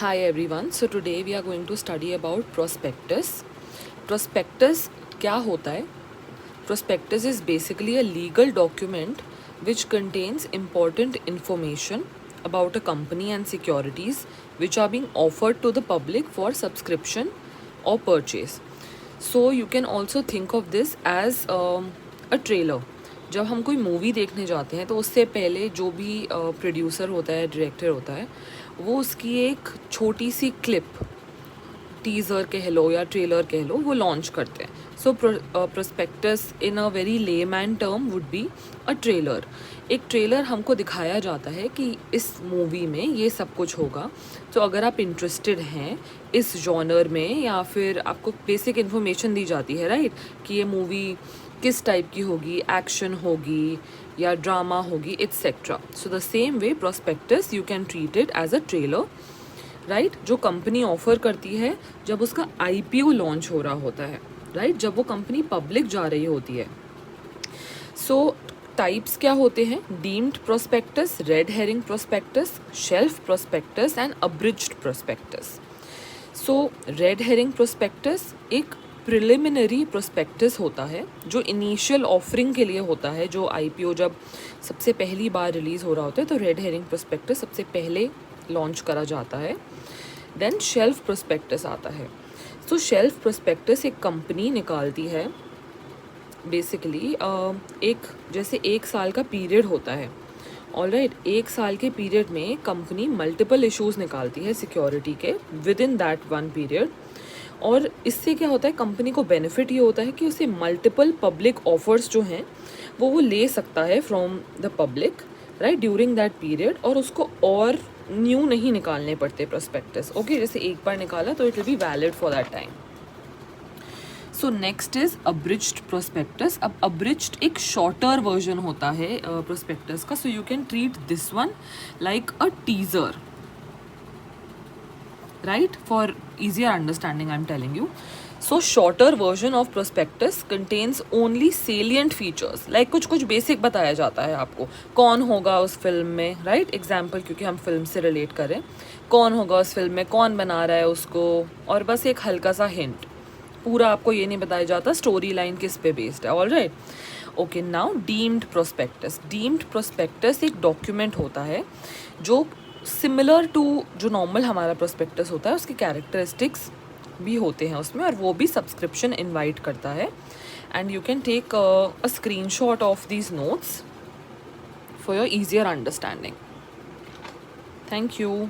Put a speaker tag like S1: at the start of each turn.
S1: Hi everyone. So today we are going to study about prospectus. Prospectus क्या होता है? Prospectus is basically a legal document which contains important information about a company and securities which are being offered to the public for subscription or purchase. So you can also think of this as a trailer. जब हम कोई movie देखने जाते हैं तो उससे पहले जो भी प्रोड्यूसर होता है, डायरेक्टर होता है, वो उसकी एक छोटी सी क्लिप, टीज़र कह लो या ट्रेलर कह लो, वो लॉन्च करते हैं. So prospectus in a very layman term would be a trailer. एक ट्रेलर हमको दिखाया जाता है कि इस मूवी में ये सब कुछ होगा. तो अगर आप इंटरेस्टेड हैं इस जॉनर में या फिर आपको बेसिक इन्फॉर्मेशन दी जाती है, राइट, कि ये मूवी किस टाइप की होगी, एक्शन होगी या ड्रामा होगी, etcetera. So the same way prospectus you can treat it as a trailer, right, जो कंपनी ऑफर करती है जब उसका आईपीओ लॉन्च हो रहा होता है, राइट, जब वो कंपनी पब्लिक जा रही होती है. सो टाइप्स क्या होते हैं? Deemed prospectus, red herring prospectus, shelf prospectus and abridged prospectus. So red herring prospectus एक प्रिलिमिनरी प्रोस्पेक्टस होता है जो इनिशियल ऑफरिंग के लिए होता है. जो आईपीओ जब सबसे पहली बार रिलीज़ हो रहा होता है तो रेड हेरिंग प्रोस्पेक्टस सबसे पहले लॉन्च करा जाता है. देन शेल्फ प्रोस्पेक्टस आता है. सो शेल्फ प्रोस्पेक्टस एक कंपनी निकालती है बेसिकली. एक जैसे 1 साल का पीरियड होता है, ऑलराइट. 1 साल के पीरियड में कंपनी मल्टीपल इश्यूज़ निकालती है सिक्योरिटी के विद इन दैट 1 पीरियड. और इससे क्या होता है, कंपनी को बेनिफिट ये होता है कि उसे मल्टीपल पब्लिक ऑफर्स जो हैं वो ले सकता है from the public, right, during that period. और उसको और न्यू नहीं निकालने पड़ते प्रोस्पेक्टस. ओके, जैसे एक बार निकाला तो it will be valid for that time. So next is abridged prospectus. अब अब्रिज्ड एक शॉर्टर वर्जन होता है प्रोस्पेक्टस का. So you can treat this one like a teaser, right, for easier understanding I'm telling you. So shorter version of prospectus contains only salient features, like कुछ basic बताया जाता है आपको. कौन होगा उस फिल्म में, राइट, एग्जाम्पल, क्योंकि हम फिल्म से रिलेट करें, कौन होगा उस फिल्म में, कौन बना रहा है उसको, और बस एक हल्का सा हिंट. पूरा आपको ये नहीं बताया जाता स्टोरी लाइन किस पे बेस्ड है. All right, okay. Now deemed prospectus. Deemed prospectus एक डॉक्यूमेंट होता है जो सिमिलर टू जो नॉर्मल हमारा प्रोस्पेक्टस होता है, उसके कैरेक्टरिस्टिक्स भी होते हैं उसमें, और वो भी सब्सक्रिप्शन इनवाइट करता है. And you can take a screenshot of these notes for your easier understanding. Thank you.